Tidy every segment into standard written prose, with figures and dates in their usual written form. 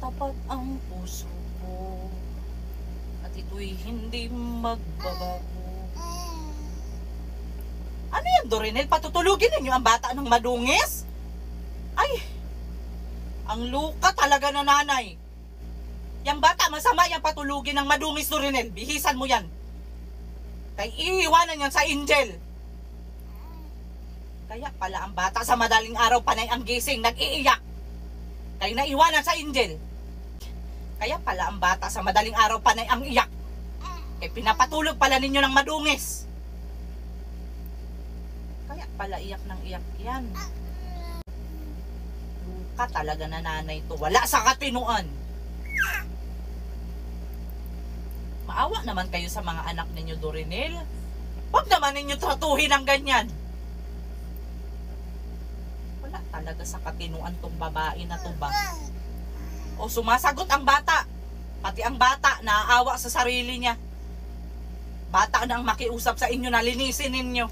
tapat ang puso ko at ito'y hindi magbabago. Ano yan, Dorinel? Patutulugin ninyo ang bata ng madungis? Ay, ang luka talaga na nanay. Yang bata, masama yung patulugin ng madungis, Dorinel. Bihisan mo yan. Kaya iiwanan yan sa Angel. Kaya pala ang bata sa madaling araw panay ang gising, nag-iiyak. Kaya naiwanan sa Angel. Kaya pala ang bata sa madaling araw panay ang iyak. Kaya pinapatulog pala ninyo ng madungis. Kaya pala iyak ng iyak yan. Luka talaga na nanay to. Wala sa katinuan. Maawa naman kayo sa mga anak ninyo, Dorinel. Huwag naman ninyo tratuhin ng ganyan. Wala talaga sa katinuan tong babae na to ba? O sumasagot ang bata. Pati ang bata naaawa sa sarili niya. Bata na ang makiusap sa inyo na linisin ninyo.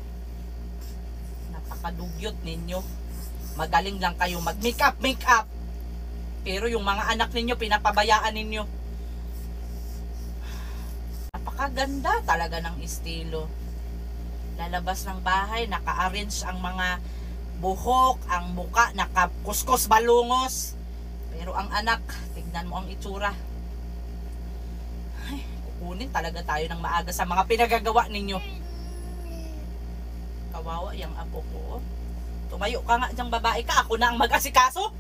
Napakadugyot ninyo. Magaling lang kayo mag-make up. Pero yung mga anak ninyo pinapabayaan ninyo. Napakaganda talaga ng estilo. Lalabas ng bahay, naka-arrange ang mga buhok, ang muka, nakakuskus balungos. Pero ang anak, tignan mo ang itsura. Ay, kukunin talaga tayo ng maaga sa mga pinagagawa ninyo. Kawawa yung apo ko. Tumayo ka nga diyang babae ka, ako na ang mag-asikaso.